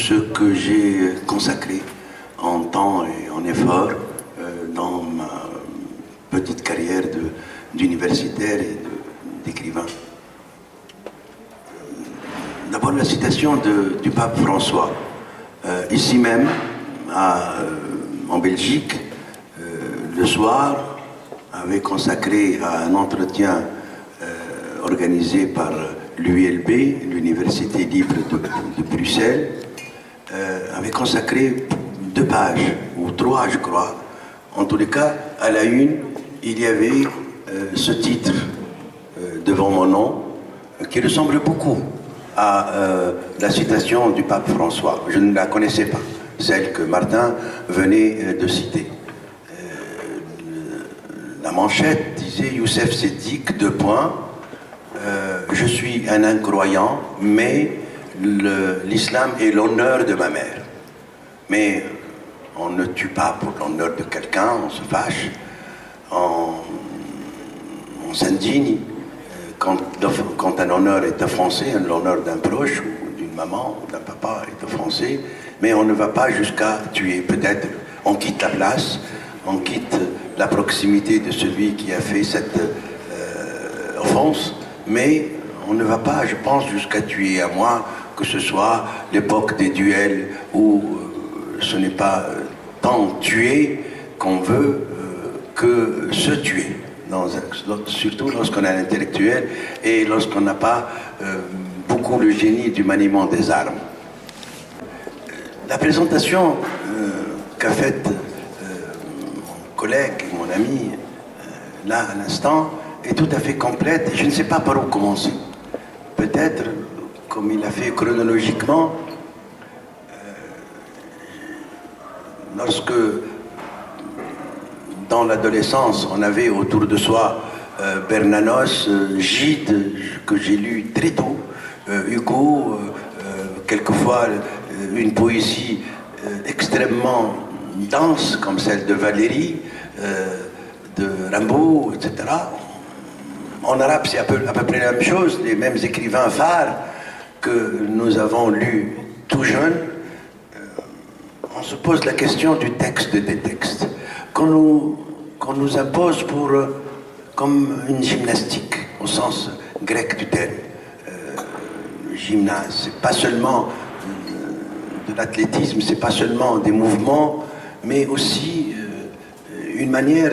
ce que j'ai consacré en temps et en effort dans ma petite carrière d'universitaire et d'écrivain. D'abord la citation du pape François. Ici même, en Belgique, le soir, avait consacré à un entretien organisé par l'ULB, l'Université libre de Bruxelles, avait consacré 2 pages, ou 3 je crois. En tous les cas, à la une, il y avait ce titre devant mon nom, qui ressemble beaucoup à la citation du pape François. Je ne la connaissais pas, celle que Martin venait de citer. La manchette disait Youssef Seddik, 2 points, je suis un incroyant, mais l'islam est l'honneur de ma mère. Mais on ne tue pas pour l'honneur de quelqu'un, on se fâche, on s'indigne quand un honneur est offensé, l'honneur d'un proche ou d'une maman ou d'un papa est offensé, mais on ne va pas jusqu'à tuer. Peut-être on quitte la place, on quitte la proximité de celui qui a fait cette offense, mais on ne va pas, je pense, jusqu'à tuer, à moins que ce soit l'époque des duels où ce n'est pas tant tuer qu'on veut que se tuer. Surtout lorsqu'on est un intellectuel et lorsqu'on n'a pas beaucoup le génie du maniement des armes. La présentation qu'a faite mon collègue, mon ami, là à l'instant, est tout à fait complète et je ne sais pas par où commencer. Peut-être, comme il a fait chronologiquement, lorsque dans l'adolescence, on avait autour de soi Bernanos, Gide, que j'ai lu très tôt, Hugo, quelquefois une poésie extrêmement dense, comme celle de Valéry, de Rimbaud, etc. En arabe, c'est à peu près la même chose, les mêmes écrivains phares que nous avons lus tout jeunes. On se pose la question du texte des textes, qu'on nous impose comme une gymnastique, au sens grec du terme. Gymnase, c'est pas seulement de l'athlétisme, c'est pas seulement des mouvements, mais aussi une manière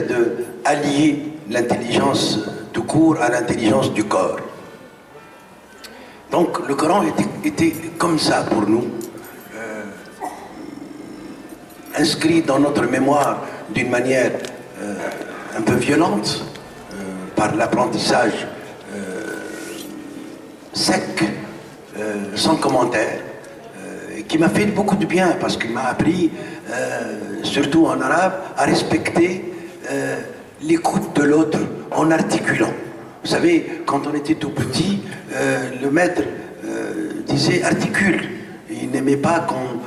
d'allier l'intelligence tout court à l'intelligence du corps. Donc le Coran était comme ça pour nous, inscrit dans notre mémoire d'une manière un peu violente, par l'apprentissage sec, sans commentaire, qui m'a fait beaucoup de bien parce qu'il m'a appris, surtout en arabe, à respecter l'écoute de l'autre en articulant. Vous savez, quand on était tout petit, le maître disait articule. Il n'aimait pas qu'on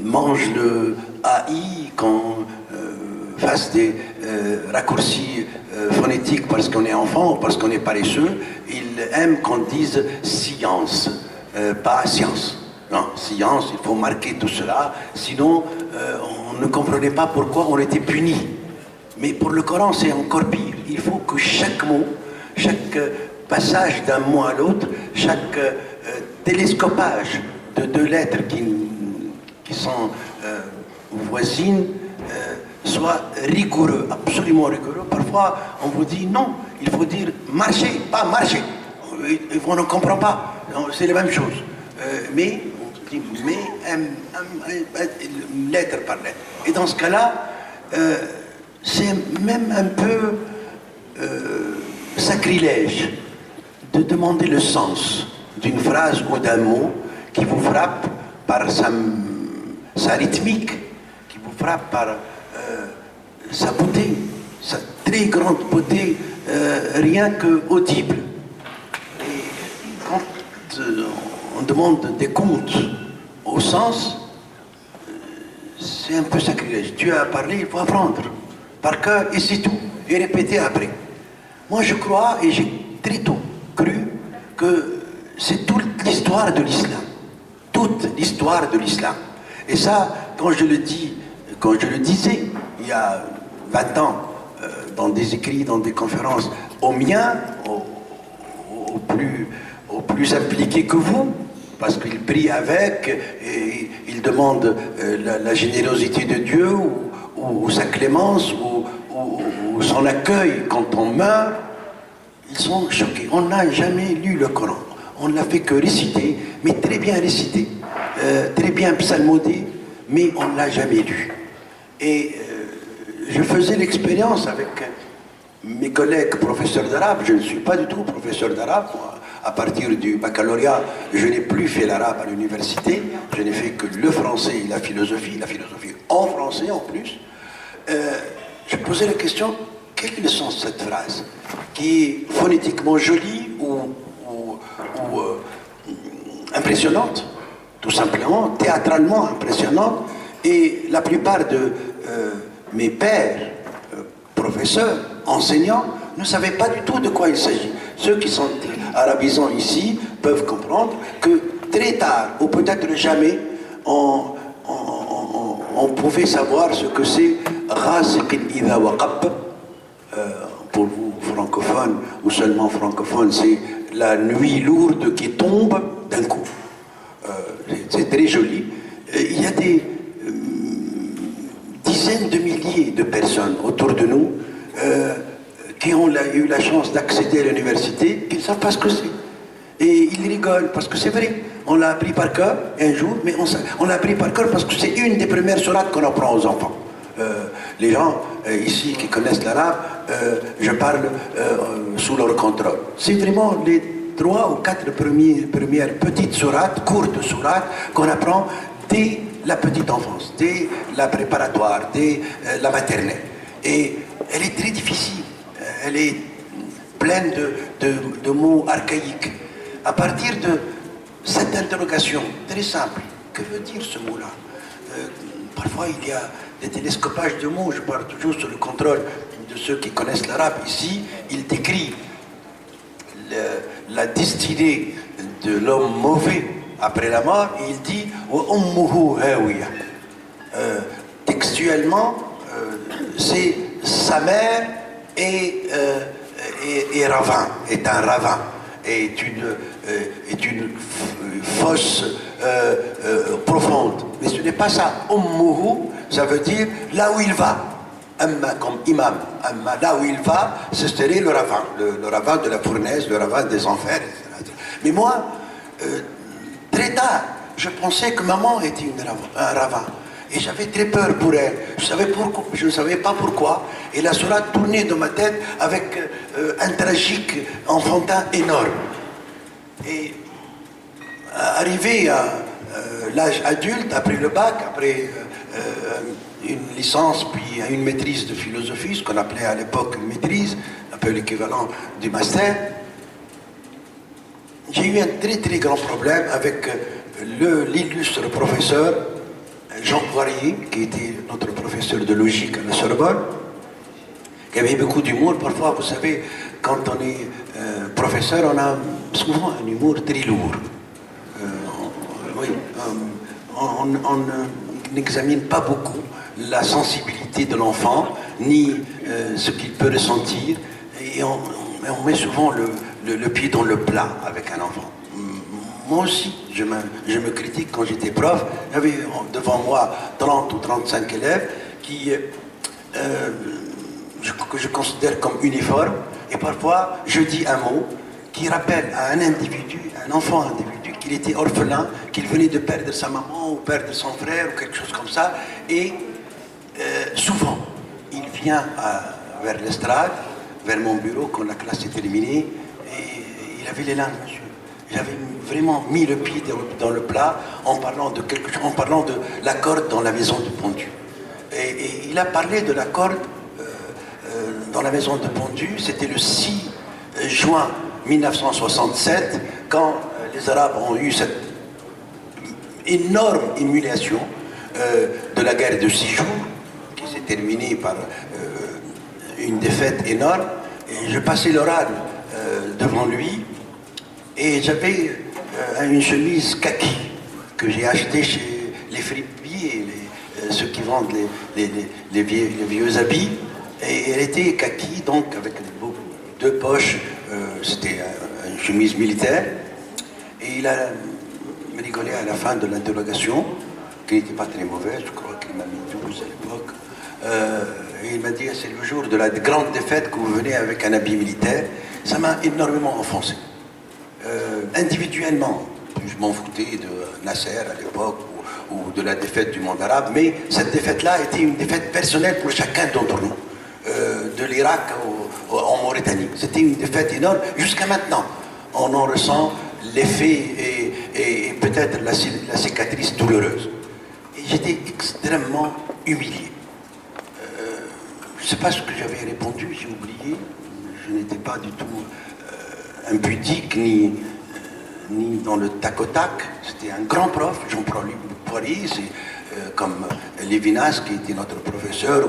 mange le AI, qu'on fasse des raccourcis phonétiques parce qu'on est enfant ou parce qu'on est paresseux. Il aime qu'on dise science, pas science. Non, science, il faut marquer tout cela, sinon on ne comprenait pas pourquoi on était puni. Mais pour le Coran, c'est encore pire. Il faut que chaque mot, chaque passage d'un mot à l'autre, chaque télescopage de 2 lettres qui sont voisines, soit rigoureux, absolument rigoureux. Parfois, on vous dit non, il faut dire marcher, pas marcher. On ne comprend pas, c'est la même chose. Mais, on dit mais, lettre par lettre. Et dans ce cas-là, c'est même un peu sacrilège de demander le sens d'une phrase ou d'un mot qui vous frappe par sa rythmique, qui vous frappe par sa beauté, sa très grande beauté, rien que audible. Et quand on demande des comptes au sens, c'est un peu sacrilège. Dieu a parlé, il faut apprendre par cœur et c'est tout, et répéter après. Moi je crois, et j'ai très tôt cru, que c'est toute l'histoire de l'islam. Tout toute l'histoire de l'islam. Et ça, quand je le disais il y a 20 ans, dans des écrits, dans des conférences, aux miens, aux plus impliqués que vous, parce qu'ils prient avec, et ils demandent la générosité de Dieu, ou sa clémence, ou son accueil quand on meurt, ils sont choqués. On n'a jamais lu le Coran. On n'a fait que réciter, mais très bien récité, très bien psalmodé, mais on ne l'a jamais lu. Et je faisais l'expérience avec mes collègues professeurs d'arabe. Je ne suis pas du tout professeur d'arabe. À partir du baccalauréat, je n'ai plus fait l'arabe à l'université. Je n'ai fait que le français et la philosophie en français en plus. Je posais la question, quel est le sens de cette phrase qui est phonétiquement jolie ou impressionnante, tout simplement, théâtralement impressionnante. Et la plupart de mes pères, professeurs, enseignants, ne savaient pas du tout de quoi il s'agit. Ceux qui sont arabisants ici peuvent comprendre que très tard, ou peut-être jamais, on pouvait savoir ce que c'est Ghasiqin idha waqab. Pour vous francophones, ou seulement francophones, c'est la nuit lourde qui tombe d'un coup. C'est très joli. Il y a des dizaines de milliers de personnes autour de nous qui ont eu la chance d'accéder à l'université, qui ne savent pas ce que c'est. Et ils rigolent, parce que c'est vrai. On l'a appris par cœur un jour, mais on l'a appris par cœur parce que c'est une des premières sourates qu'on apprend aux enfants. Les gens ici qui connaissent l'arabe, je parle sous leur contrôle. C'est vraiment les 3 ou 4 premières petites sourates, courtes sourates, qu'on apprend dès la petite enfance, dès la préparatoire, dès la maternelle. Et elle est très difficile, elle est pleine de mots archaïques. À partir de cette interrogation très simple, que veut dire ce mot-là? Parfois il y a des télescopages de mots, je parle toujours sous le contrôle de ceux qui connaissent l'arabe ici. Il décrit la destinée de l'homme mauvais après la mort, et il dit وَأُمُّهُ هَاوِيَةٌ. Textuellement, c'est sa mère est ravin, est un ravin, est une fosse profonde. Mais ce n'est pas ça. Ummuhu, ça veut dire là où il va. Amma comme imam. Amma, là où il va, ce serait le ravin. Le ravin de la fournaise, le ravin des enfers, etc. Mais moi, très tard, je pensais que maman était un ravin. Et j'avais très peur pour elle. Je ne savais pas pourquoi. Et la sourate tournait dans ma tête avec un tragique enfantin énorme. Et arrivé à l'âge adulte, après le bac, après une licence, puis une maîtrise de philosophie, ce qu'on appelait à l'époque une maîtrise, un peu l'équivalent du master, j'ai eu un très très grand problème avec l'illustre professeur Jean Poirier, qui était notre professeur de logique à la Sorbonne, qui avait beaucoup d'humour. Parfois, vous savez, quand on est professeur, on a souvent un humour très lourd. On n'examine pas beaucoup la sensibilité de l'enfant, ni ce qu'il peut ressentir, et on met souvent le pied dans le plat avec un enfant. Moi aussi, je me critique quand j'étais prof. J'avais devant moi 30 ou 35 élèves que je considère comme uniformes, et parfois je dis un mot qui rappelle à un individu, un enfant individu, qu'il était orphelin, qu'il venait de perdre sa maman ou perdre son frère ou quelque chose comme ça, et souvent il vient vers l'estrade, vers mon bureau quand la classe est terminée, et il avait les larmes, monsieur. J'avais vraiment mis le pied dans le plat en parlant de la corde dans la maison de Pondu. Et il a parlé de la corde dans la maison de Pondu. C'était le 6 juin 1967, quand les Arabes ont eu cette énorme émulation de la guerre de 6 jours, qui s'est terminée par une défaite énorme. Et je passais l'oral devant lui, et j'avais une chemise kaki que j'ai acheté chez les fripiers, ceux qui vendent les vieux habits. Et elle était kaki, donc avec deux poches, c'était une chemise militaire. Et il a rigolé à la fin de l'interrogation, qui n'était pas très mauvaise, je crois qu'il m'a mis 12 à l'époque. Et il m'a dit, c'est le jour de la grande défaite que vous venez avec un habit militaire. Ça m'a énormément offensé. Individuellement, je m'en foutais de Nasser à l'époque, ou de la défaite du monde arabe, mais cette défaite-là était une défaite personnelle pour chacun d'entre nous. De l'Irak en Mauritanie. C'était une défaite énorme. Jusqu'à maintenant, on en ressent l'effet et peut-être la cicatrice douloureuse. Et j'étais extrêmement humilié. Je ne sais pas ce que j'avais répondu, j'ai oublié. Je n'étais pas du tout impudique ni dans le tac au tac. C'était un grand prof, Jean-Paul Poirier, comme Lévinas qui était notre professeur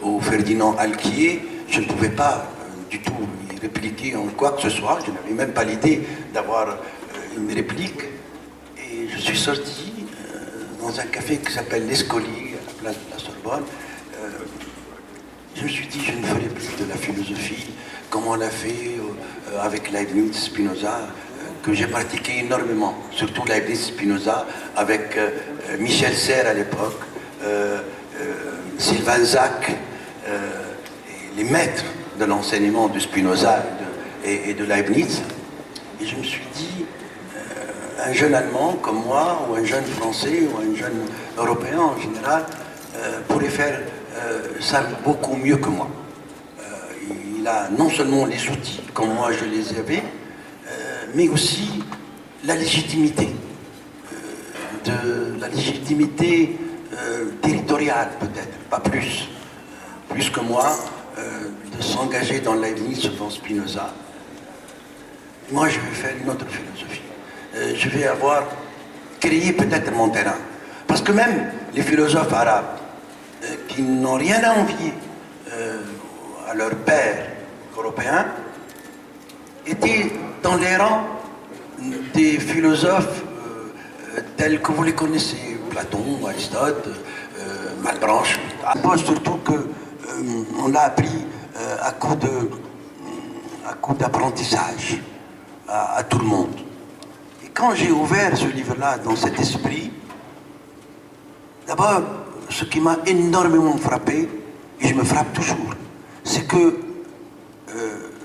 ou Ferdinand Alquier. Je ne pouvais pas du tout lui répliquer en quoi que ce soit. Je n'avais même pas l'idée d'avoir une réplique. Et je suis sorti dans un café qui s'appelle l'Escolier, à la place de la Sorbonne. Je me suis dit, je ne ferai plus de la philosophie comme on l'a fait avec Leibniz, Spinoza, que j'ai pratiqué énormément, surtout Leibniz, Spinoza, avec Michel Serres à l'époque, Sylvain Zach, les maîtres de l'enseignement de Spinoza et de Leibniz. Et je me suis dit, un jeune Allemand comme moi, ou un jeune Français, ou un jeune Européen en général, pourrait faire ça beaucoup mieux que moi. Il a non seulement les outils, comme moi je les avais, mais aussi la légitimité, territoriale peut-être, pas plus, plus que moi, de s'engager dans Leibniz ou dans Spinoza. Moi je vais faire une autre philosophie. Je vais avoir créé peut-être mon terrain. Parce que même les philosophes arabes, qui n'ont rien à envier à leurs pères européens, étaient dans les rangs des philosophes tels que vous les connaissez, Platon, Aristote, Malebranche. Surtout qu'on l'a appris à coup d'apprentissage à tout le monde. Et quand j'ai ouvert ce livre-là dans cet esprit, d'abord, ce qui m'a énormément frappé, et je me frappe toujours, c'est que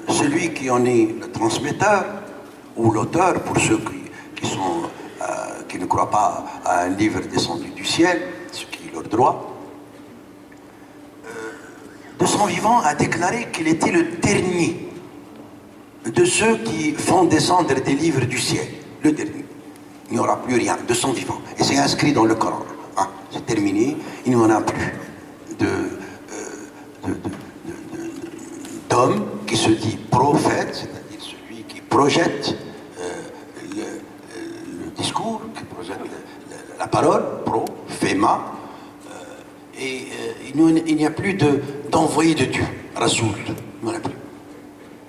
celui qui en est le transmetteur, ou l'auteur, pour ceux qui ne croient pas à un livre descendu du ciel, ce qui est leur droit, de son vivant a déclaré qu'il était le dernier de ceux qui font descendre des livres du ciel. Le dernier. Il n'y aura plus rien de son vivant. Et c'est inscrit dans le Coran. Hein, c'est terminé, il n'y en a plus d'homme qui se dit prophète, c'est-à-dire celui qui projette le discours, qui projette la parole, prophéma, et il n'y a plus d'envoyé de Dieu, Rasoul, il n'y en a plus.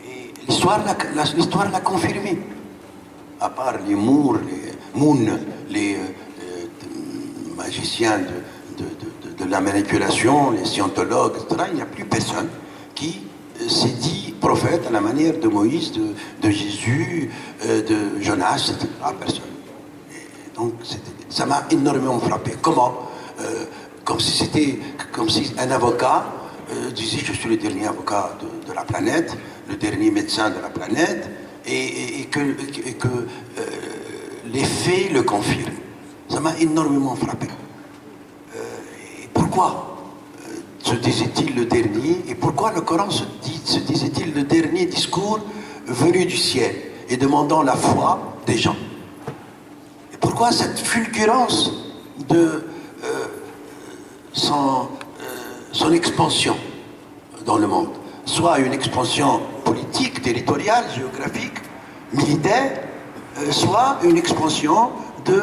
Et l'histoire l'a confirmé, à part les Mours, les Moon, les magiciens de la manipulation, les scientologues, etc., il n'y a plus personne qui s'est dit prophète à la manière de Moïse, de Jésus, de Jonas, etc. Personne. Et donc ça m'a énormément frappé. Comment comme si un avocat disait je suis le dernier avocat de la planète, le dernier médecin de la planète, et que les faits le confirment. Ça m'a énormément frappé. Et pourquoi se disait-il le dernier, et pourquoi le Coran se disait-il le dernier discours venu du ciel et demandant la foi des gens? Et pourquoi cette fulgurance de son expansion dans le monde, soit une expansion politique, territoriale, géographique, militaire, soit une expansion de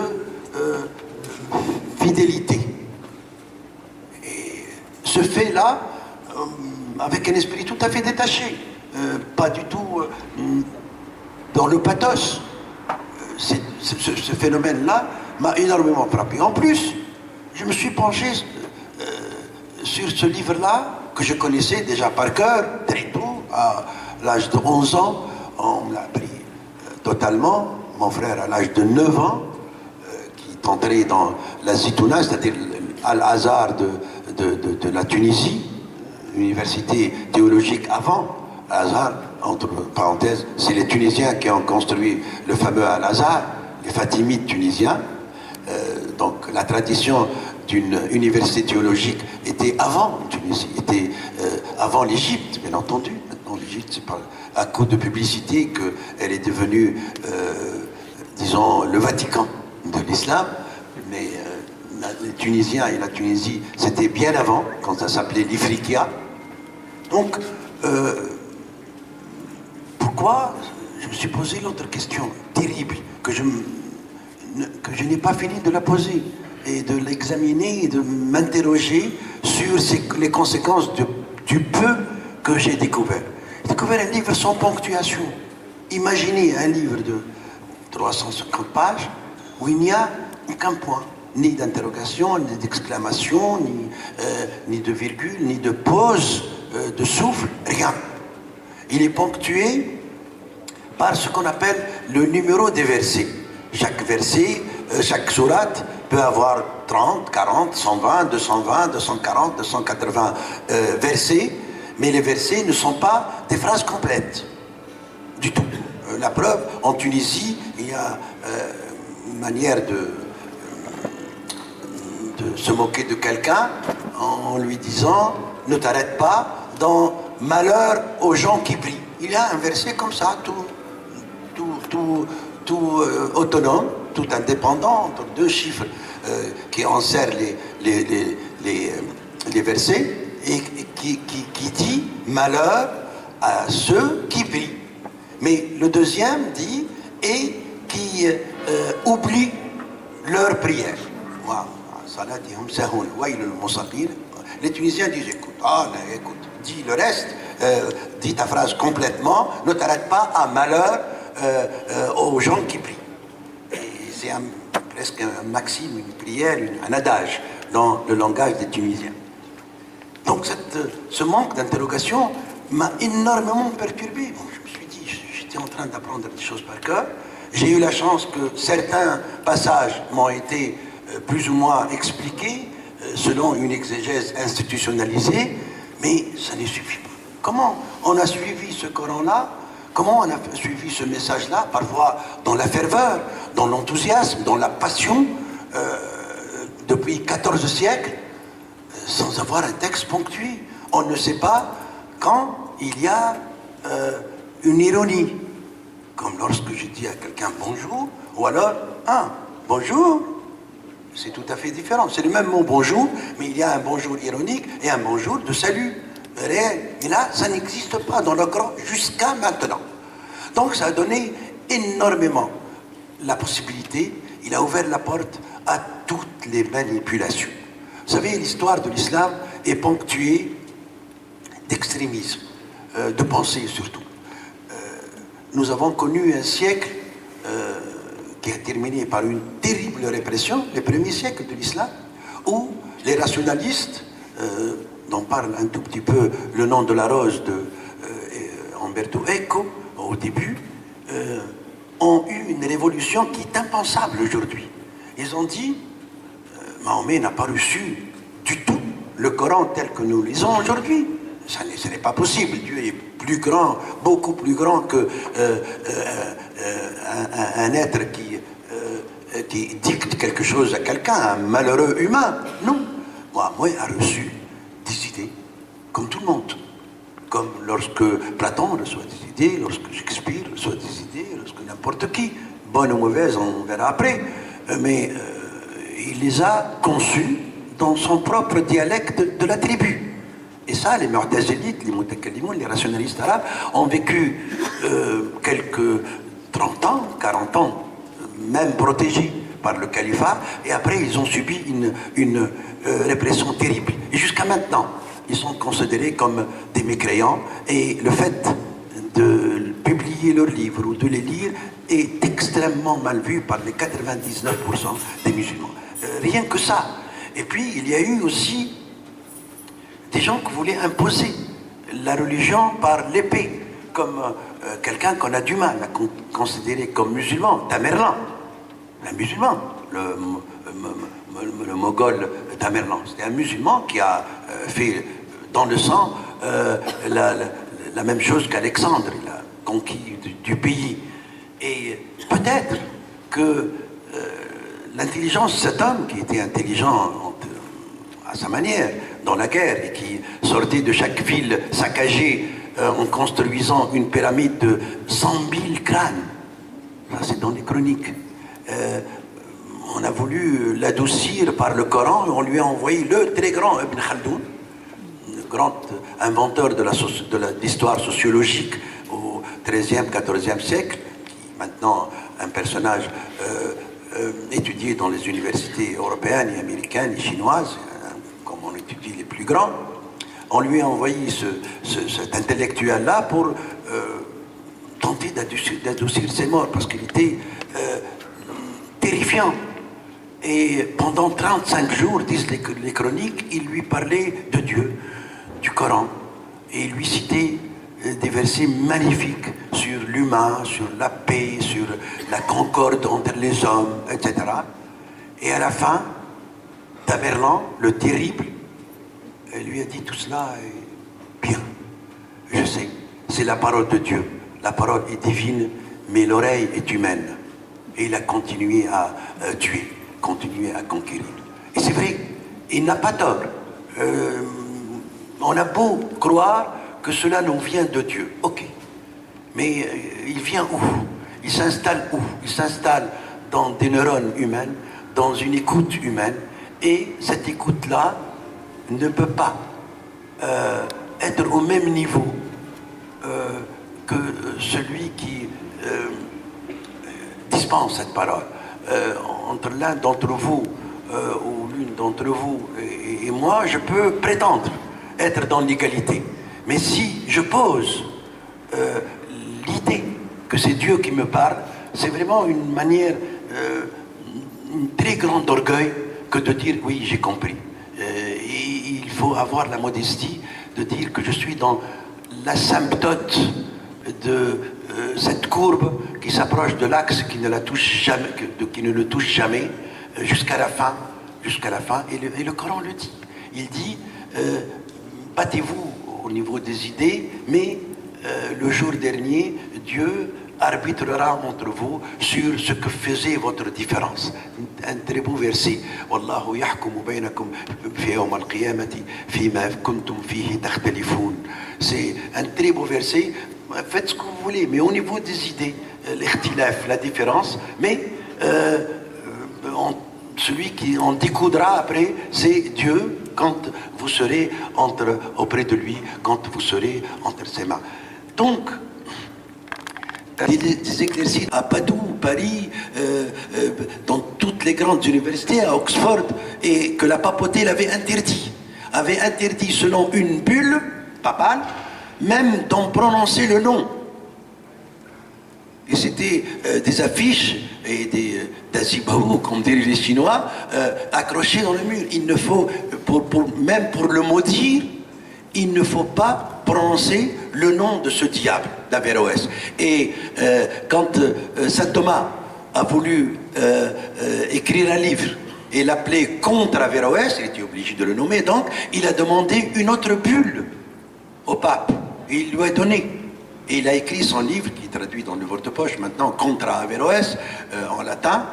fidélité. Et ce fait-là, avec un esprit tout à fait détaché, pas du tout dans le pathos. ce phénomène-là m'a énormément frappé. En plus, je me suis penché sur ce livre-là, que je connaissais déjà par cœur, très tôt, à l'âge de 11 ans. On me l'a appris totalement. Mon frère, à l'âge de 9 ans, qui est entré dans la Zitouna, c'est-à-dire Al-Azhar de la Tunisie, université théologique avant Al-Azhar, entre parenthèses, c'est les Tunisiens qui ont construit le fameux Al-Azhar, les Fatimides tunisiens. Donc la tradition d'une université théologique était avant Tunisie, était avant l'Égypte, bien entendu. Maintenant l'Égypte, c'est par à coup de publicité qu'elle est devenue, disons, le Vatican de l'islam. Mais les Tunisiens et la Tunisie, c'était bien avant, quand ça s'appelait l'Ifriqiya. Donc, pourquoi je me suis posé l'autre question terrible que je n'ai pas fini de la poser et de l'examiner et de m'interroger sur les conséquences du peu que j'ai découvert. J'ai découvert un livre sans ponctuation. Imaginez un livre de 350 pages où il n'y a aucun point, ni d'interrogation, ni d'exclamation, ni de virgule, ni de pause, de souffle, rien. Il est ponctué par ce qu'on appelle le numéro des versets. Chaque verset, chaque sourate peut avoir 30, 40, 120, 220, 240, 280 versets, mais les versets ne sont pas des phrases complètes du tout. La preuve, en Tunisie, il y a une manière de se moquer de quelqu'un en lui disant « Ne t'arrête pas dans malheur aux gens qui prient ». Il y a un verset comme ça, tout autonome, tout indépendant, entre deux chiffres qui enserrent les versets, et qui dit « Malheur à ceux qui prient ». Mais le deuxième dit « Et qui oublient leur prière ». Les Tunisiens disent écoute, écoute, dis le reste, dis ta phrase complètement, ne t'arrête pas à malheur aux gens qui prient. Et c'est presque un maxime, une prière, un adage dans le langage des Tunisiens. Donc ce manque d'interrogation m'a énormément perturbé. Bon, je me suis dit, j'étais en train d'apprendre des choses par cœur. J'ai eu la chance que certains passages m'ont été plus ou moins expliqués selon une exégèse institutionnalisée, mais ça ne suffit pas. Comment on a suivi ce Coran-là? Comment on a suivi ce message-là? Parfois dans la ferveur, dans l'enthousiasme, dans la passion, depuis 14 siècles, sans avoir un texte ponctué. On ne sait pas quand il y a une ironie, comme lorsque je dis à quelqu'un bonjour, ou alors bonjour. C'est tout à fait différent. C'est le même mot bonjour, mais il y a un bonjour ironique et un bonjour de salut réel. Et là, ça n'existe pas dans le Coran jusqu'à maintenant. Donc ça a donné énormément la possibilité, il a ouvert la porte à toutes les manipulations. Vous savez, l'histoire de l'islam est ponctuée d'extrémisme, de pensée surtout. Nous avons connu un siècle qui a terminé par une terrible répression, les premiers siècles de l'islam, où les rationalistes, dont parle un tout petit peu le nom de la rose de Umberto Eco, au début, ont eu une révolution qui est impensable aujourd'hui. Ils ont dit, Mahomet n'a pas reçu du tout le Coran tel que nous le lisons aujourd'hui. Ce n'est pas possible. Dieu est plus grand, beaucoup plus grand que un être qui dicte quelque chose à quelqu'un, un malheureux humain. Non. Mohammed a reçu des idées, comme tout le monde. Comme lorsque Platon reçoit des idées, lorsque Shakespeare reçoit des idées, lorsque n'importe qui, bonne ou mauvaise, on verra après, mais il les a conçues dans son propre dialecte de la tribu. Et ça, les Mu'tazilites, les Mutakalimoun, les rationalistes arabes ont vécu quelques 30 ans, 40 ans, même protégés par le califat, et après ils ont subi une répression terrible. Et jusqu'à maintenant, ils sont considérés comme des mécréants, et le fait de publier publier leurs livres ou de les lire est extrêmement mal vu par les 99% des musulmans. Rien que ça. Et puis, il y a eu aussi des gens qui voulaient imposer la religion par l'épée, comme quelqu'un qu'on a du mal à considérer comme musulman, Tamerlan. Un musulman, le Moghol Tamerlan. C'était un musulman qui a fait dans le sang la même chose qu'Alexandre. Il a conquis du pays. Et peut-être que l'intelligence de cet homme, qui était intelligent à sa manière dans la guerre et qui sortait de chaque ville saccagée en construisant une pyramide de 100 000 crânes, ça c'est dans les chroniques. On a voulu l'adoucir par le Coran et on lui a envoyé le très grand Ibn Khaldoun, le grand inventeur de l'histoire sociologique au XIIIe, XIVe siècle, qui est maintenant un personnage étudié dans les universités européennes et américaines et chinoises, comme on étudie les plus grands. On lui a envoyé cet intellectuel-là pour tenter d'adoucir ses morts, parce qu'il était terrifiant. Et pendant 35 jours, disent les chroniques, il lui parlait de Dieu, du Coran, et il lui citait des versets magnifiques sur l'humain, sur la paix, sur la concorde entre les hommes, etc. Et à la fin, Tamerlan, le terrible, lui a dit: tout cela est bien, je sais, c'est la parole de Dieu, la parole est divine, mais l'oreille est humaine. Et il a continué à tuer, continué à conquérir. Et c'est vrai, il n'a pas tort. On a beau croire que cela nous vient de Dieu, ok, mais il vient où? Il s'installe où? Il s'installe dans des neurones humaines, dans une écoute humaine, et cette écoute-là ne peut pas être au même niveau que celui qui dispense cette parole. Entre l'un d'entre vous ou l'une d'entre vous et moi, je peux prétendre être dans l'égalité. Mais si je pose l'idée que c'est Dieu qui me parle, c'est vraiment une manière, une très grande orgueil que de dire oui, j'ai compris. Et il faut avoir la modestie de dire que je suis dans l'asymptote de cette courbe qui s'approche de l'axe qui ne la touche jamais, qui ne le touche jamais, jusqu'à la fin, et le Coran le dit. Il dit battez-vous au niveau des idées, mais le jour dernier, Dieu arbitrera entre vous sur ce que faisait votre différence. Un très beau verset. Wallahu yahkumu baynakum fi yawm al-qiyamati fima kuntum fihi takhtalifun. C'est un très beau verset. Faites ce que vous voulez, mais au niveau des idées, l'ikhtilaf, la différence, mais celui qui en découdra après, c'est Dieu quand vous serez auprès de lui, quand vous serez entre ses mains. Donc, des exercices à Padoue, Paris, dans toutes les grandes universités, à Oxford, et que la papauté l'avait interdit selon une bulle papale, même d'en prononcer le nom. Et c'était des affiches et des dazibaou, comme diraient les Chinois, accrochées dans le mur. Il ne faut, même pour le maudire, il ne faut pas prononcer le nom de ce diable d'Averroès. Et quand saint Thomas a voulu écrire un livre et l'appeler contre Averroès, il était obligé de le nommer, donc il a demandé une autre bulle au pape. Et il lui a donné. Et il a écrit son livre, qui est traduit dans le Livre-de-Poche maintenant, Contra Averroès, en latin,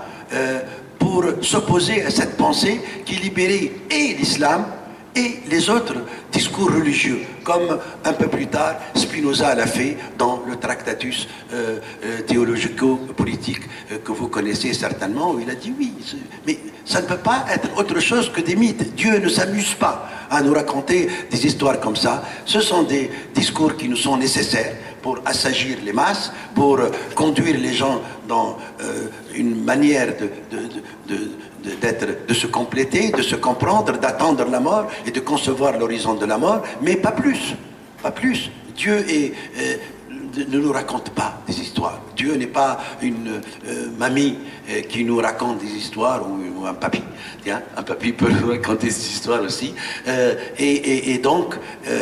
pour s'opposer à cette pensée qui libérait et l'islam et les autres discours religieux, comme un peu plus tard Spinoza l'a fait dans le Tractatus théologico-politique que vous connaissez certainement, où il a dit oui, mais ça ne peut pas être autre chose que des mythes. Dieu ne s'amuse pas à nous raconter des histoires comme ça. Ce sont des discours qui nous sont nécessaires pour assagir les masses, pour conduire les gens dans une manière de se compléter, de se comprendre, d'attendre la mort et de concevoir l'horizon de la mort, mais pas plus. Pas plus. Dieu est ne nous raconte pas des histoires. Dieu n'est pas une mamie qui nous raconte des histoires ou un papy. Tiens, un papy peut nous raconter des histoires aussi. Et donc,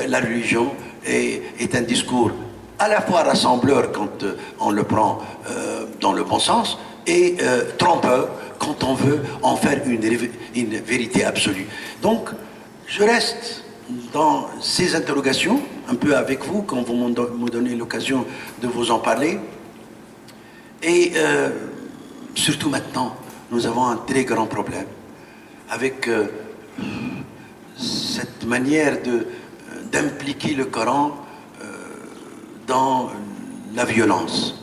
la religion est un discours à la fois rassembleur quand on le prend dans le bon sens et trompeur quand on veut en faire une vérité absolue. Donc, je reste dans ces interrogations, un peu avec vous, quand vous me donnez l'occasion de vous en parler. Et surtout maintenant, nous avons un très grand problème avec cette manière d'impliquer le Coran dans la violence.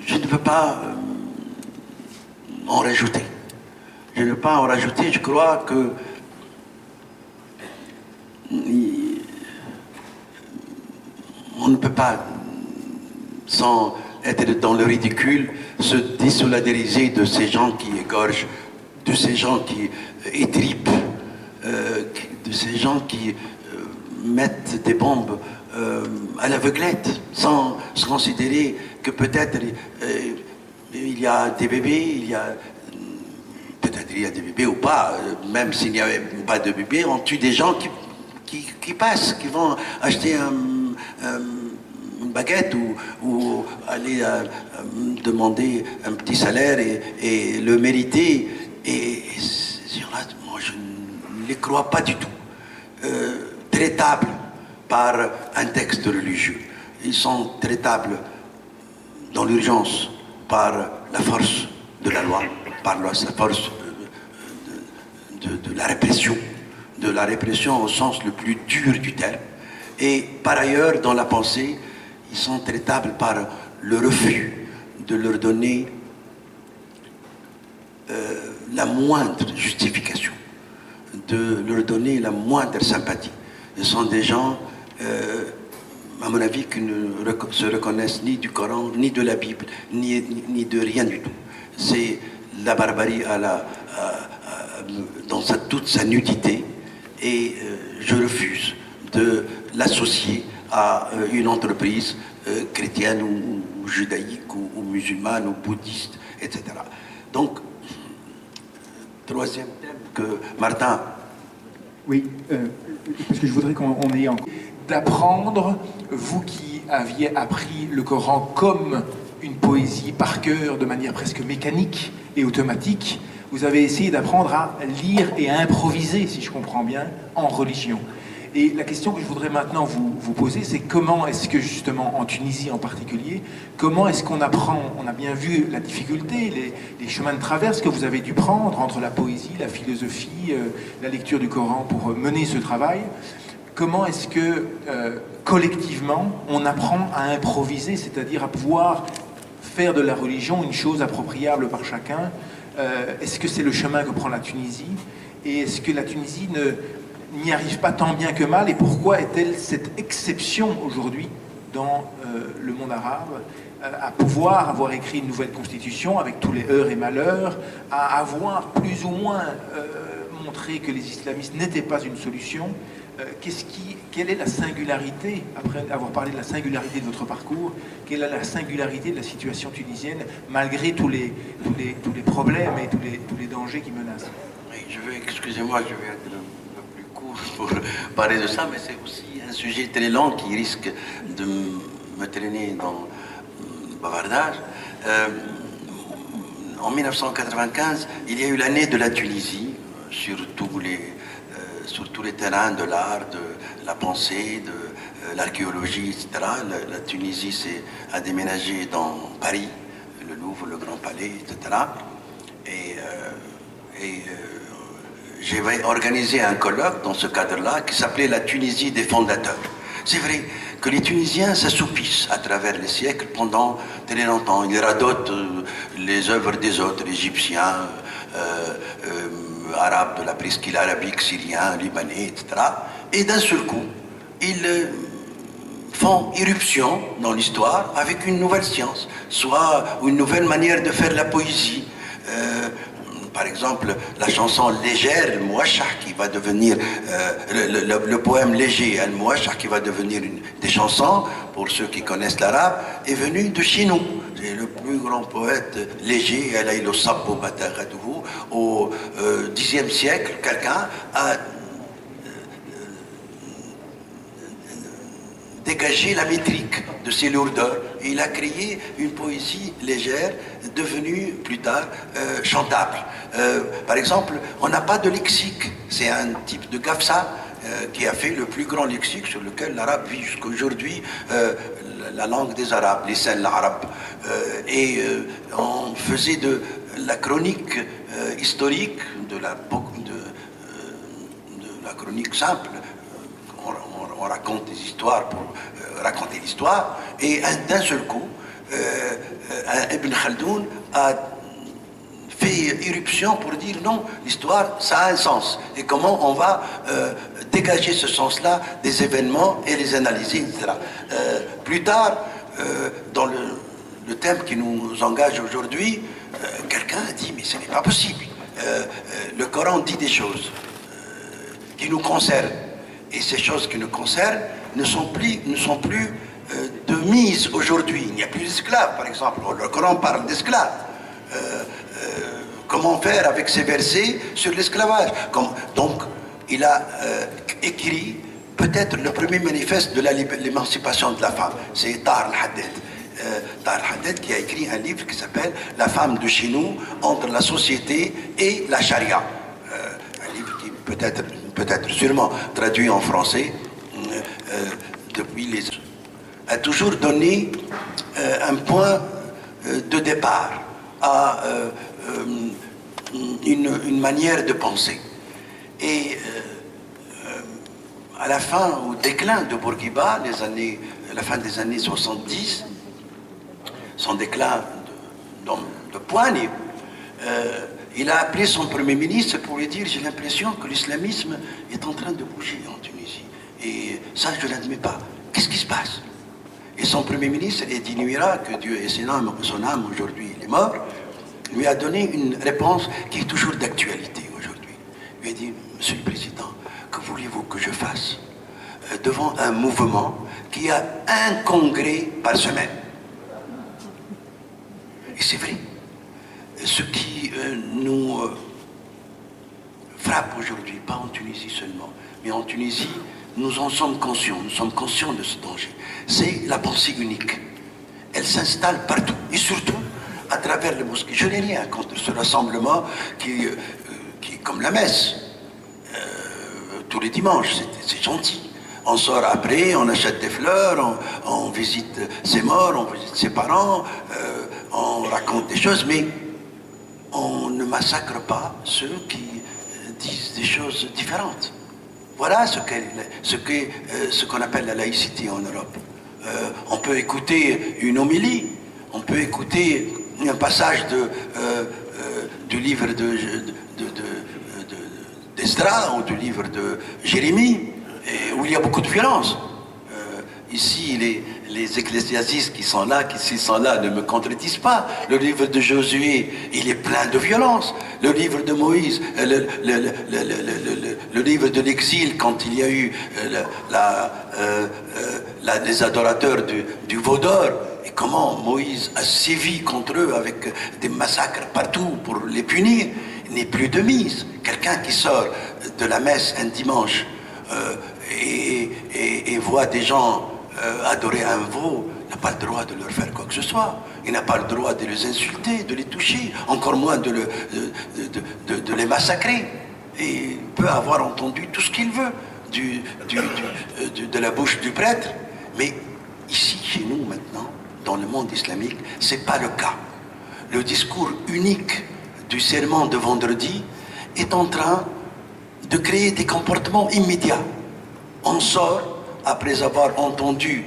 Je ne veux pas en rajouter. Je ne veux pas en rajouter, je crois que on ne peut pas, sans être dans le ridicule, se désolidariser de ces gens qui égorgent, de ces gens qui étripent, de ces gens qui mettent des bombes à l'aveuglette, sans se considérer que peut-être il y a des bébés, peut-être il y a des bébés ou pas, même s'il n'y avait pas de bébés, on tue des gens qui passent, qui vont acheter une baguette ou aller demander un petit salaire et le mériter. Et ces gens-là, moi, je ne les crois pas du tout traitables par un texte religieux. Ils sont traitables dans l'urgence par la force de la loi, par la force de la répression au sens le plus dur du terme. Et par ailleurs, dans la pensée, ils sont traitables par le refus de leur donner la moindre justification, de leur donner la moindre sympathie. Ce sont des gens, à mon avis, qui ne se reconnaissent ni du Coran, ni de la Bible, ni de rien du tout. C'est la barbarie dans toute sa nudité, et je refuse de l'associer à une entreprise chrétienne ou judaïque ou musulmane ou bouddhiste, etc. Donc, troisième thème que Martin... Oui, parce que je voudrais qu'on ait d'apprendre, vous qui aviez appris le Coran comme une poésie par cœur, de manière presque mécanique et automatique, vous avez essayé d'apprendre à lire et à improviser, si je comprends bien, en religion. Et la question que je voudrais maintenant vous poser, c'est comment est-ce que, justement, en Tunisie en particulier, comment est-ce qu'on apprend? On a bien vu la difficulté, les chemins de traverse que vous avez dû prendre entre la poésie, la philosophie, la lecture du Coran pour mener ce travail. Comment est-ce que, collectivement, on apprend à improviser, c'est-à-dire à pouvoir faire de la religion une chose appropriable par chacun? Est-ce que c'est le chemin que prend la Tunisie? Et est-ce que la Tunisie n'y arrive pas tant bien que mal? Et pourquoi est-elle cette exception aujourd'hui dans le monde arabe à pouvoir avoir écrit une nouvelle constitution avec tous les heurts et malheurs, à avoir plus ou moins montré que les islamistes n'étaient pas une solution? Quelle est la singularité, après avoir parlé de la singularité de votre parcours, quelle est la singularité de la situation tunisienne malgré tous les problèmes et tous les dangers qui menacent? Oui, excusez-moi, je vais être un peu plus court pour parler de ça, mais c'est aussi un sujet très long qui risque de me traîner dans le bavardage. En 1995, il y a eu l'année de la Tunisie sur tous les terrains de l'art, de la pensée, de l'archéologie, etc. La Tunisie a déménagé dans Paris, le Louvre, le Grand Palais, etc. Et j'ai organisé un colloque dans ce cadre-là qui s'appelait la Tunisie des fondateurs. C'est vrai que les Tunisiens s'assoupissent à travers les siècles pendant très longtemps. Ils radotent les œuvres des autres, égyptiens, arabes de la presqu'île arabique, syriens, libanais, etc. Et d'un seul coup, ils font irruption dans l'histoire avec une nouvelle science, soit une nouvelle manière de faire la poésie, par exemple, la chanson légère, le Mouachah, qui va devenir, le poème léger, le Mouachah, qui va devenir des chansons, pour ceux qui connaissent l'arabe, est venu de chez nous. C'est le plus grand poète léger, au Xe siècle, quelqu'un a dégagé la métrique de ses lourdeurs. Et il a créé une poésie légère, devenue plus tard chantable. Par exemple, on n'a pas de lexique. C'est un type de Gafsa qui a fait le plus grand lexique sur lequel l'arabe vit jusqu'à aujourd'hui, la langue des Arabes, les scènes arabes. On faisait de la chronique historique, de la chronique simple. On raconte des histoires pour raconter l'histoire, et d'un seul coup, Ibn Khaldoun a fait irruption pour dire non, l'histoire, ça a un sens. Et comment on va dégager ce sens-là des événements et les analyser, etc. Plus tard, dans le thème qui nous engage aujourd'hui, quelqu'un a dit, mais ce n'est pas possible. Le Coran dit des choses qui nous concernent. Et ces choses qui nous concernent ne sont plus de mise aujourd'hui. Il n'y a plus d'esclaves, par exemple. Le Coran parle d'esclaves. Comment faire avec ces versets sur l'esclavage? Donc, il a écrit peut-être le premier manifeste de l'émancipation de la femme. C'est Tahar al-Haddad. Tahar al-Haddad qui a écrit un livre qui s'appelle « La femme de chez nous, entre la société et la charia ». Un livre qui peut-être sûrement traduit en français depuis les... a toujours donné un point de départ à une manière de penser. Et à la fin, au déclin de Bourguiba, la fin des années 70, son déclin de poigne, il a appelé son Premier ministre pour lui dire « J'ai l'impression que l'islamisme est en train de bouger en Tunisie. Et ça, je ne l'admets pas. Qu'est-ce qui se passe ?» Et son Premier ministre, Edi Nuira, que Dieu ait son âme aujourd'hui, il est mort, lui a donné une réponse qui est toujours d'actualité aujourd'hui. Il lui a dit « Monsieur le Président, que voulez-vous que je fasse devant un mouvement qui a un congrès par semaine ?» Et c'est vrai. Ce qui nous frappe aujourd'hui, pas en Tunisie seulement, mais en Tunisie, nous en sommes conscients de ce danger. C'est la pensée unique. Elle s'installe partout, et surtout à travers les mosquées. Je n'ai rien contre ce rassemblement qui est comme la messe. Tous les dimanches, c'est gentil. On sort après, on achète des fleurs, on visite ses morts, on visite ses parents, on raconte des choses, mais on ne massacre pas ceux qui disent des choses différentes. Voilà ce qu'on appelle la laïcité en Europe. On peut écouter une homélie, on peut écouter un passage du livre d'Esdras ou du livre de Jérémie, où il y a beaucoup de violence. Ici, les ecclésiastes qui sont là ne me contredisent pas. Le livre de Josué, il est plein de violence. Le livre de Moïse, le livre de l'exil, quand il y a eu les adorateurs du veau d'or, et comment Moïse a sévi contre eux avec des massacres partout pour les punir, il n'est plus de mise. Quelqu'un qui sort de la messe un dimanche et voit des gens adorer un veau, n'a pas le droit de leur faire quoi que ce soit. Il n'a pas le droit de les insulter, de les toucher, encore moins de les massacrer. Et il peut avoir entendu tout ce qu'il veut de la bouche du prêtre. Mais ici, chez nous maintenant, dans le monde islamique, c'est pas le cas. Le discours unique du serment de vendredi est en train de créer des comportements immédiats. On sort après avoir entendu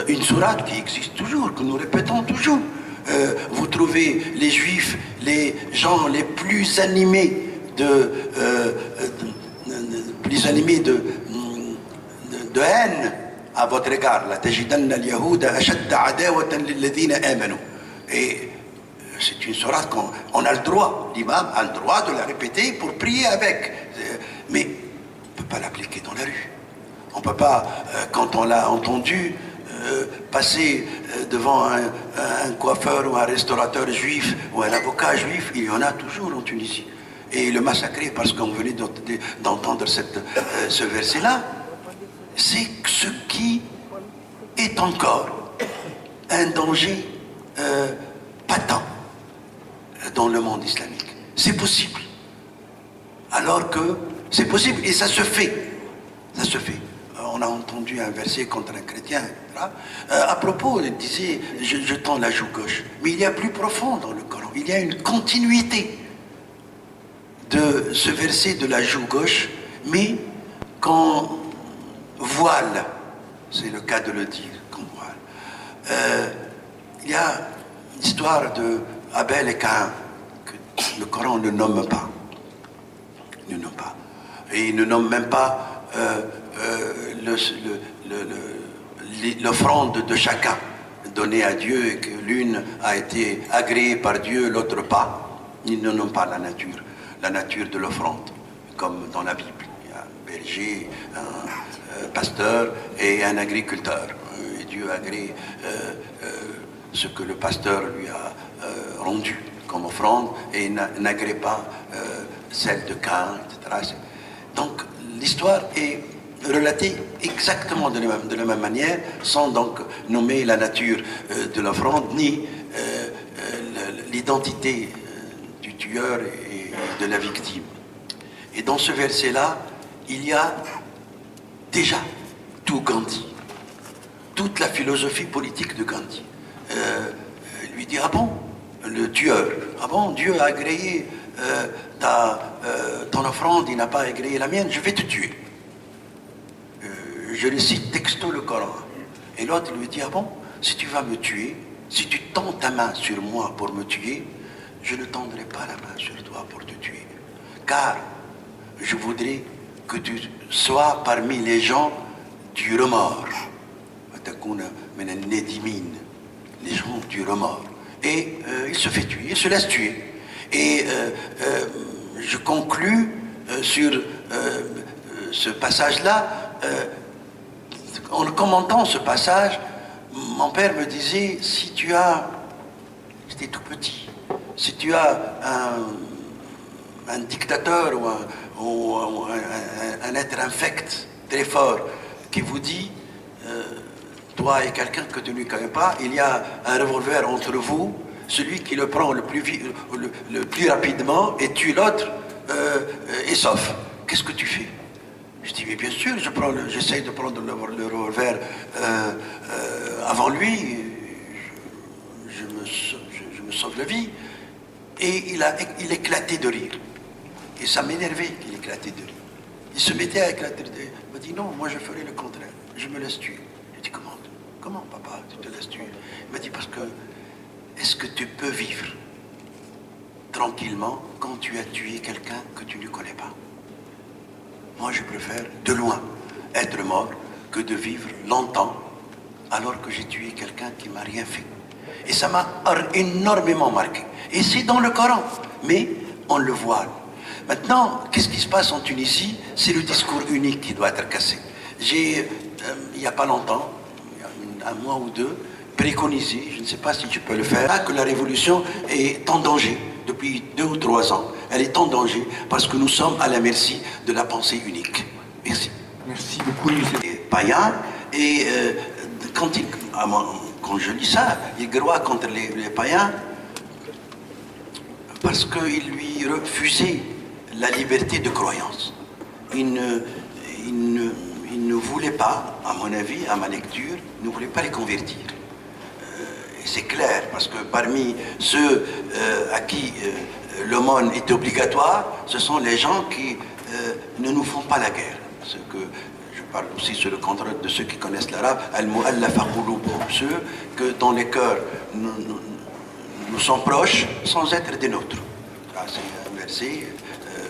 une sourate qui existe toujours, que nous répétons toujours. Vous trouvez les juifs, les gens les plus animés de haine à votre égard. La tajidanna al-yahuda ashadda adawatan lilladhina amanu. Et c'est une sourate qu'on a le droit, l'imam a le droit de la répéter pour prier avec. Mais on ne peut pas l'appliquer dans la rue. On ne peut pas, quand on l'a entendu, passer devant un coiffeur ou un restaurateur juif ou un avocat juif, il y en a toujours en Tunisie. Et le massacrer parce qu'on venait d'entendre ce verset-là, c'est ce qui est encore un danger patent dans le monde islamique. C'est possible. Alors que c'est possible et ça se fait. Ça se fait. On a entendu un verset contre un chrétien, etc. À propos, il disait, je tends la joue gauche. Mais il y a plus profond dans le Coran. Il y a une continuité de ce verset de la joue gauche, mais qu'on voile, c'est le cas de le dire, qu'on voile. Il y a l'histoire de Abel et Caïn, que le Coran ne nomme pas. Il ne nomme pas. Et il ne nomme même pas l'offrande de chacun donnée à Dieu et que l'une a été agréée par Dieu, l'autre pas. Il ne nomme pas la nature de l'offrande, comme dans la Bible. Il y a un berger, un pasteur et un agriculteur. Et Dieu agrée ce que le pasteur lui a rendu comme offrande et n'agrée pas celle de Caïn, etc. Donc l'histoire est relatée exactement de la même manière, sans donc nommer la nature de l'offrande, ni l'identité du tueur et de la victime. Et dans ce verset-là, il y a déjà tout Gandhi, toute la philosophie politique de Gandhi. Il lui dit, ah bon, le tueur, ah bon, Dieu a agréé ton offrande, il n'a pas agréé la mienne, je vais te tuer. Je le cite texto le Coran. Et l'autre lui dit, ah bon, si tu vas me tuer, si tu tends ta main sur moi pour me tuer, je ne tendrai pas la main sur toi pour te tuer. Car je voudrais que tu sois parmi les gens du remords. Les gens du remords. Et il se fait tuer, il se laisse tuer. Et je conclus sur ce passage-là. En commentant ce passage, mon père me disait, si tu as, j'étais tout petit, si tu as un dictateur ou un être infect très fort qui vous dit, toi et quelqu'un que tu ne connais pas, il y a un revolver entre vous, celui qui le prend le plus rapidement et tue l'autre est sauf. Qu'est-ce que tu fais? Je dis, mais bien sûr, j'essaye de prendre le revolver avant lui, je me sauve la vie. Et il éclatait de rire. Et ça m'énervait qu'il éclatait de rire. Il se mettait à éclater de rire. Il m'a dit, non, moi je ferai le contraire, je me laisse tuer. Je dis, comment papa, tu te laisses tuer? Il m'a dit, parce que, est-ce que tu peux vivre tranquillement quand tu as tué quelqu'un que tu ne connais pas? Moi, je préfère, de loin, être mort que de vivre longtemps alors que j'ai tué quelqu'un qui ne m'a rien fait. Et ça m'a énormément marqué. Et c'est dans le Coran, mais on le voile. Maintenant, qu'est-ce qui se passe en Tunisie? C'est le discours unique qui doit être cassé. J'ai, il n'y a pas longtemps, il y a un mois ou deux, préconisé, je ne sais pas si tu peux le faire, que la révolution est en danger. Depuis 2 ou 3 ans, elle est en danger parce que nous sommes à la merci de la pensée unique. Merci. Merci beaucoup, monsieur. Païen, et quand je lis ça, il croit contre les païens parce qu'il lui refusait la liberté de croyance. Il ne voulait pas, à mon avis, à ma lecture, ne voulait pas les convertir. Et c'est clair, parce que parmi ceux à qui l'aumône est obligatoire, ce sont les gens qui ne nous font pas la guerre. Ce que je parle aussi sur le contrôle de ceux qui connaissent l'arabe, al-mu'allafa qulubuhum, ceux que dans les cœurs nous sommes proches sans être des nôtres. C'est un verset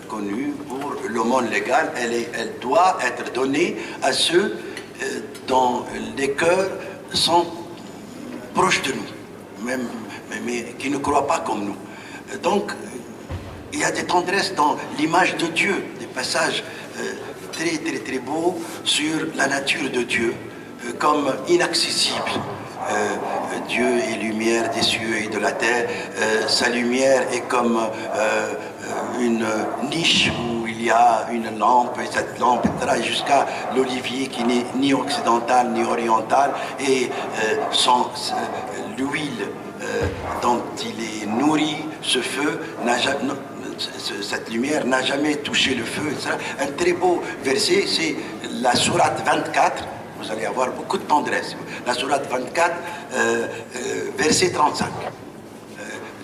connu pour l'aumône légale. Elle doit être donnée à ceux dont les cœurs sont proches de nous, mais qui ne croient pas comme nous. Donc, il y a des tendresses dans l'image de Dieu, des passages très beaux sur la nature de Dieu, comme inaccessible. Dieu est lumière des cieux et de la terre. Sa lumière est comme une niche où il y a une lampe, et cette lampe est jusqu'à l'olivier qui n'est ni occidental ni oriental, et l'huile dont il est nourri, ce feu, cette lumière n'a jamais touché le feu, etc. Un très beau verset, c'est la sourate 24, vous allez avoir beaucoup de tendresse. La sourate 24, verset 35.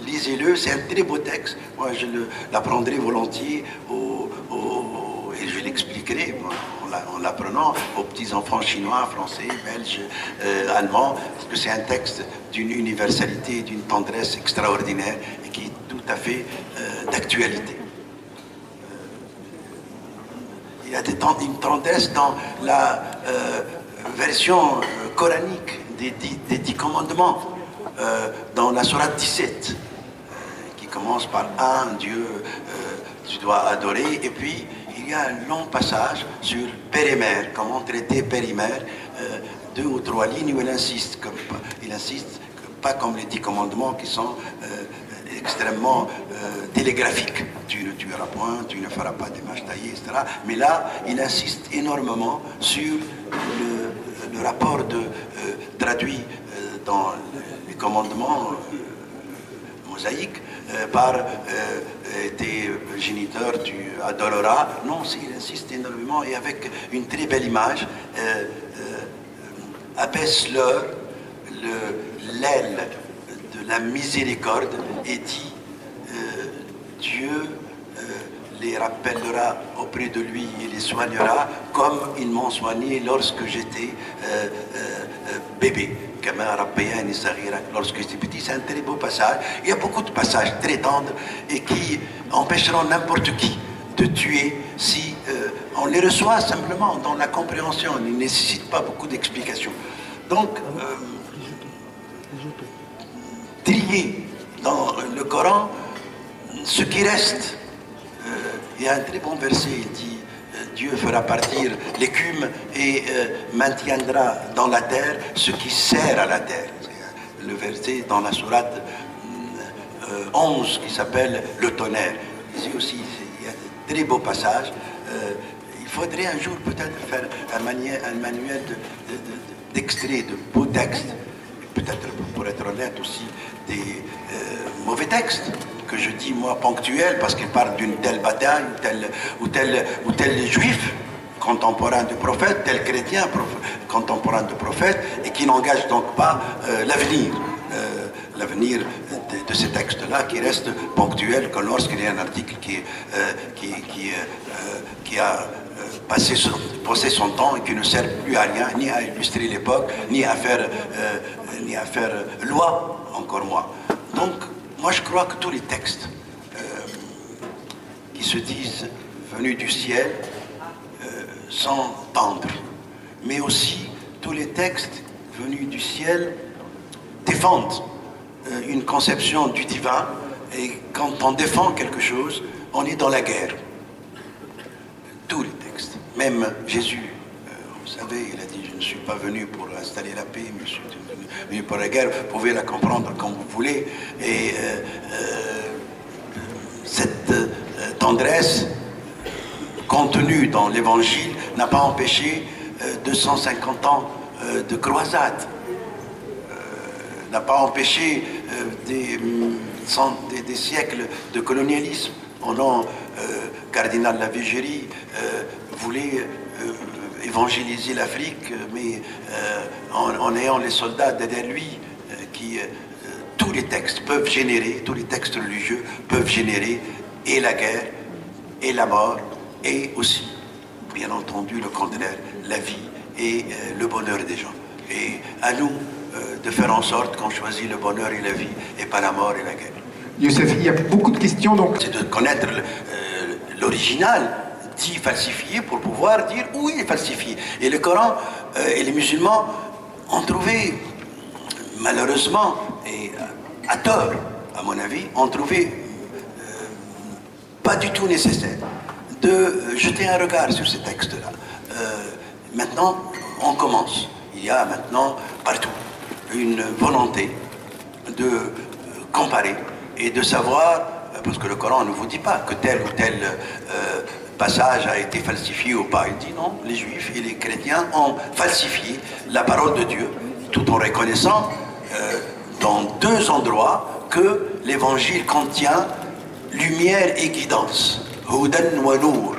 Lisez-le, c'est un très beau texte. Moi, je l'apprendrai volontiers et je l'expliquerai en l'apprenant aux petits-enfants chinois, français, belges, allemands, parce que c'est un texte d'une universalité, d'une tendresse extraordinaire et qui est tout à fait d'actualité. Il y a une tendresse dans la version coranique des 10 commandements, dans la sourate 17, qui commence par un Dieu, tu dois adorer, et puis il y a un long passage sur père et mère, comment traiter père et mère, 2 ou 3 lignes où il insiste pas comme les 10 commandements qui sont extrêmement télégraphiques. Tu ne tueras point, tu ne feras pas des mâches taillées, etc. Mais là, il insiste énormément sur le rapport traduit dans les commandements mosaïques par tes géniteurs, tu adoreras. Non, il insiste énormément et avec une très belle image, abaisse-leur l'aile de la miséricorde et dit Dieu les rappellera auprès de lui et les soignera comme ils m'ont soigné lorsque j'étais bébé. Lorsque j'étais petit, c'est un très beau passage. Il y a beaucoup de passages très tendres et qui empêcheront n'importe qui de tuer si on les reçoit simplement dans la compréhension. Ils ne nécessitent pas beaucoup d'explications. Donc, trier dans le Coran ce qui reste. Il y a un très bon verset, il dit Dieu fera partir l'écume et maintiendra dans la terre ce qui sert à la terre. C'est le verset dans la sourate 11 qui s'appelle le tonnerre. Ici aussi, il y a de très beaux passages. Il faudrait un jour peut-être faire un manuel d'extraits, de beaux textes, peut-être pour être honnête aussi, des mauvais textes que je dis moi ponctuels parce qu'ils parlent d'une telle bataille ou tel juif contemporain du prophète, tel chrétien contemporain du prophète, et qui n'engage donc pas l'avenir de ces textes-là, qui reste ponctuel que lorsqu'il y a un article qui a passé son temps et qui ne sert plus à rien, ni à illustrer l'époque, ni à faire loi, encore moins. Donc, moi je crois que tous les textes qui se disent venus du ciel sont tendres, mais aussi tous les textes venus du ciel défendent une conception du divin, et quand on défend quelque chose, on est dans la guerre. Tous les textes, même Jésus, vous savez, il a dit, je ne suis pas venu pour installer la paix, mais je suis venu pour la guerre. Vous pouvez la comprendre comme vous voulez, et cette tendresse contenue dans l'évangile n'a pas empêché 250 ans de croisade, n'a pas empêché des siècles de colonialisme. Au nom, cardinal Lavigérie voulait évangéliser l'Afrique, mais en ayant les soldats derrière lui, tous les textes religieux peuvent générer et la guerre, et la mort, et aussi, bien entendu, le contraire, la vie et le bonheur des gens. Et à nous de faire en sorte qu'on choisit le bonheur et la vie, et pas la mort et la guerre. Youssef, il y a beaucoup de questions, donc... C'est de connaître l'original, dit falsifié, pour pouvoir dire où il est falsifié. Et le Coran et les musulmans ont trouvé malheureusement, et à tort, à mon avis, ont trouvé pas du tout nécessaire de jeter un regard sur ces textes-là. Maintenant, on commence. Il y a maintenant partout une volonté de comparer et de savoir, parce que le Coran ne vous dit pas que tel ou tel passage a été falsifié ou pas. Il dit non, les Juifs et les chrétiens ont falsifié la parole de Dieu, tout en reconnaissant dans 2 endroits que l'Évangile contient lumière et guidance. Hudan wa Nour,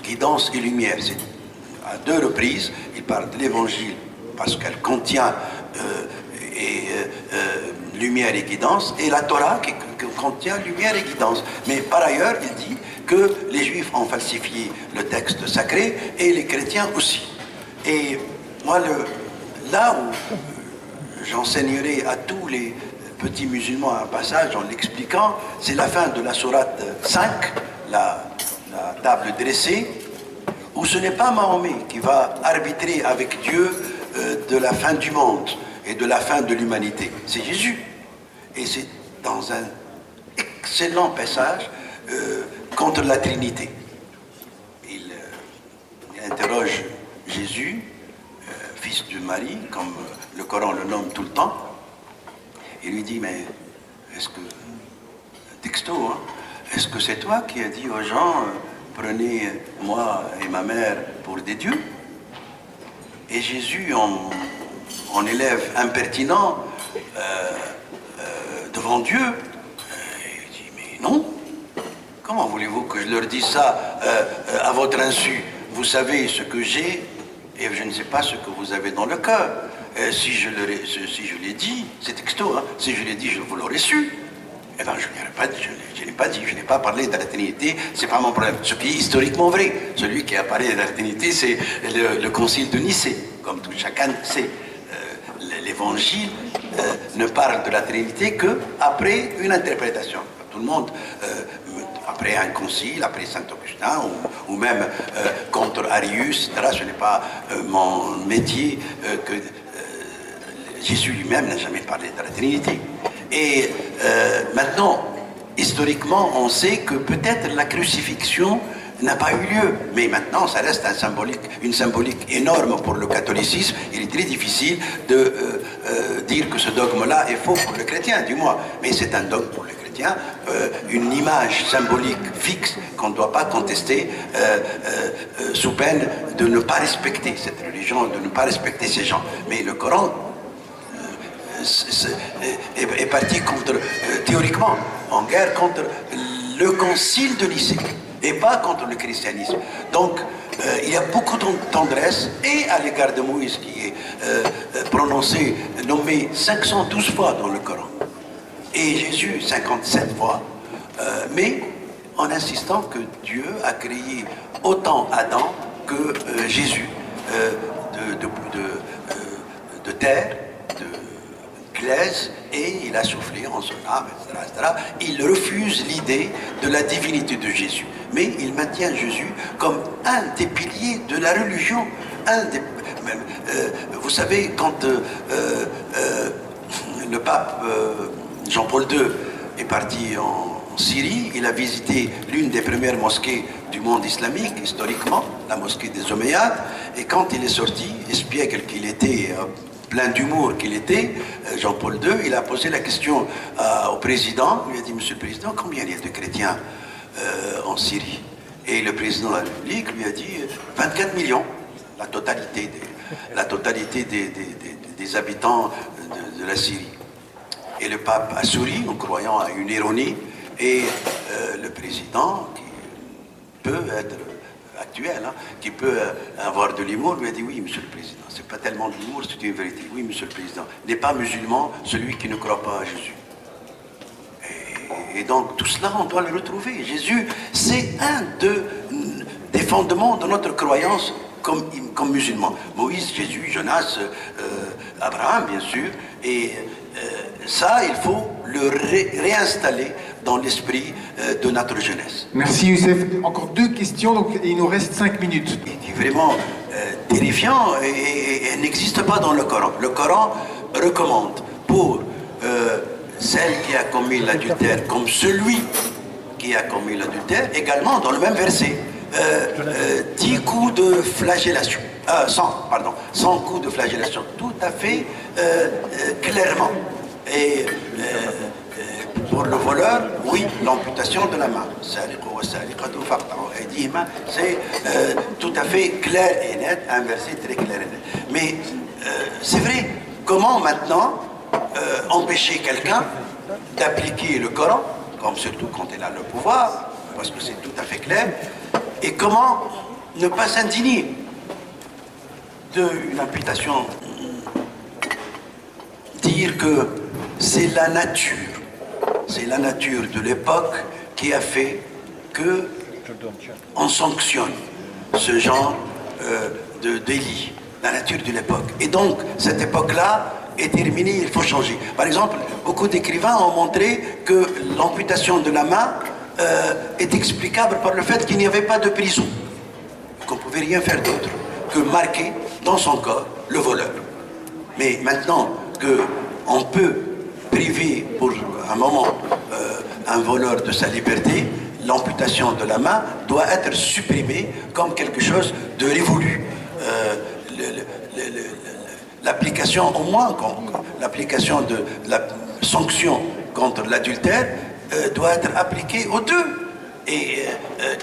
guidance et lumière. C'est à 2 reprises, il parle de l'Évangile parce qu'elle contient lumière et guidance, et la Torah qui contient lumière et guidance. Mais par ailleurs, il dit que les Juifs ont falsifié le texte sacré et les chrétiens aussi. Et moi, là où j'enseignerai à tous les petits musulmans un passage en l'expliquant, c'est la fin de la sourate 5, la table dressée, où ce n'est pas Mahomet qui va arbitrer avec Dieu de la fin du monde et de la fin de l'humanité. C'est Jésus. Et c'est dans un excellent passage contre la Trinité. Il interroge Jésus, fils de Marie, comme le Coran le nomme tout le temps. Il lui dit, mais est-ce que, texto, hein, est-ce que c'est toi qui as dit aux gens, prenez moi et ma mère pour des dieux? Et Jésus, en élève impertinent devant Dieu, il dit, mais non, comment voulez-vous que je leur dise ça à votre insu? Vous savez ce que j'ai et je ne sais pas ce que vous avez dans le cœur. Si je l'ai dit, c'est texto, hein, si je l'ai dit, je vous l'aurais su. Eh bien, je n'ai pas dit, je n'ai pas parlé de la Trinité, c'est pas mon problème. Ce qui est historiquement vrai, celui qui a parlé de la Trinité, c'est le concile de Nicée, comme tout chacun sait. L'Évangile ne parle de la Trinité qu'après une interprétation. Tout le monde, après un concile, après Saint-Augustin, ou même contre Arius, etc., ce n'est pas mon métier que Jésus lui-même n'a jamais parlé de la Trinité. Et maintenant, historiquement, on sait que peut-être la crucifixion n'a pas eu lieu. Mais maintenant, ça reste une symbolique énorme pour le catholicisme. Il est très difficile de dire que ce dogme-là est faux pour le chrétien, du moins. Mais c'est un dogme pour le chrétien, une image symbolique fixe qu'on ne doit pas contester sous peine de ne pas respecter cette religion, de ne pas respecter ces gens. Mais le Coran est parti contre, théoriquement, en guerre contre le concile de Nicée et pas contre le christianisme. Donc, il y a beaucoup de tendresse et à l'égard de Moïse qui est prononcé, nommé 512 fois dans le Coran, et Jésus 57 fois, mais en insistant que Dieu a créé autant Adam que Jésus de terre, glaise, et il a soufflé en son âme, etc., etc. Il refuse l'idée de la divinité de Jésus. Mais il maintient Jésus comme un des piliers de la religion. Vous savez, quand le pape Jean-Paul II est parti en Syrie, il a visité l'une des premières mosquées du monde islamique, historiquement, la mosquée des Omeyyades, et quand il est sorti, espiègle qu'il était, plein d'humour qu'il était, Jean-Paul II, il a posé la question au président, il lui a dit, Monsieur le Président, combien il y a de chrétiens en Syrie? Et le président de la République lui a dit 24 millions, la totalité des habitants de la Syrie. Et le pape a souri en croyant à une ironie, et le président, qui peut être actuel, hein, qui peut avoir de l'humour, lui a dit, oui, Monsieur le Président, c'est pas tellement de l'humour, c'est une vérité. Oui, Monsieur le Président, n'est pas musulman celui qui ne croit pas à Jésus. Et donc, tout cela, on doit le retrouver. Jésus, c'est un des fondements de notre croyance comme musulmans. Moïse, Jésus, Jonas, Abraham, bien sûr. Et ça, il faut le réinstaller dans l'esprit de notre jeunesse. Merci Youssef. Encore 2 questions, donc il nous reste 5 minutes. Il est vraiment terrifiant et n'existe pas dans le Coran. Le Coran recommande pour celle qui a commis l'adultère comme celui qui a commis l'adultère, également dans le même verset, 10 coups de flagellation, 100 coups de flagellation, tout à fait clairement. Et pour le voleur, oui, l'amputation de la main. C'est tout à fait clair et net, un verset très clair et net. Mais c'est vrai, comment maintenant empêcher quelqu'un d'appliquer le Coran, comme surtout quand il a le pouvoir, parce que c'est tout à fait clair, et comment ne pas s'indigner d'une imputation, dire que c'est la nature de l'époque qui a fait que on sanctionne ce genre de délit, la nature de l'époque. Et donc, cette époque-là est terminée, il faut changer. Par exemple, beaucoup d'écrivains ont montré que l'amputation de la main est explicable par le fait qu'il n'y avait pas de prison, qu'on ne pouvait rien faire d'autre que marquer dans son corps le voleur. Mais maintenant qu'on peut priver pour un moment un voleur de sa liberté, l'amputation de la main doit être supprimée comme quelque chose de révolu. L'application, au moins, l'application de la sanction contre l'adultère doit être appliquée aux deux. Et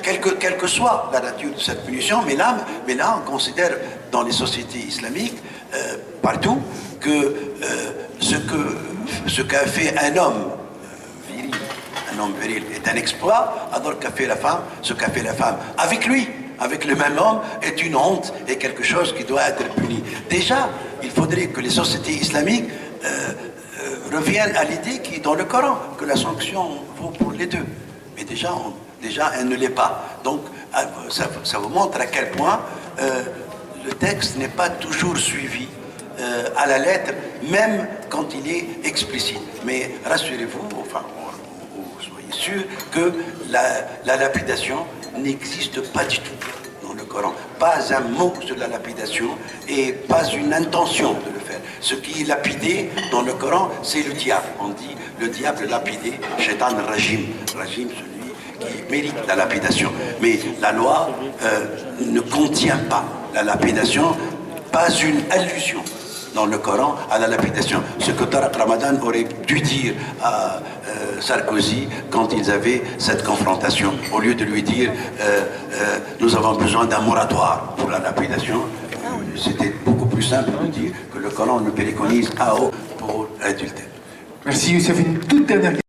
quelle que soit la nature de cette punition, mais là on considère dans les sociétés islamiques, partout, que ce qu'a fait un homme viril est un exploit, alors ce qu'a fait la femme avec lui, avec le même homme, est une honte et quelque chose qui doit être puni. Déjà, il faudrait que les sociétés islamiques reviennent à l'idée qui est dans le Coran, que la sanction vaut pour les deux. Mais déjà, elle ne l'est pas. Donc, ça vous montre à quel point le texte n'est pas toujours suivi à la lettre, même quand il est explicite. Mais rassurez-vous, soyez sûr que la lapidation n'existe pas du tout dans le Coran. Pas un mot sur la lapidation et pas une intention de le faire. Ce qui est lapidé dans le Coran, c'est le diable. On dit le diable lapidé, Shaitan Rajim. Rajim, celui qui mérite la lapidation. Mais la loi ne contient pas la lapidation, pas une allusion dans le Coran à la lapidation. Ce que Tariq Ramadan aurait dû dire à Sarkozy quand ils avaient cette confrontation. Au lieu de lui dire nous avons besoin d'un moratoire pour la lapidation, c'était beaucoup plus simple de dire que le Coran ne préconise à pour l'adultère. Merci, Youssef. Une toute dernière question.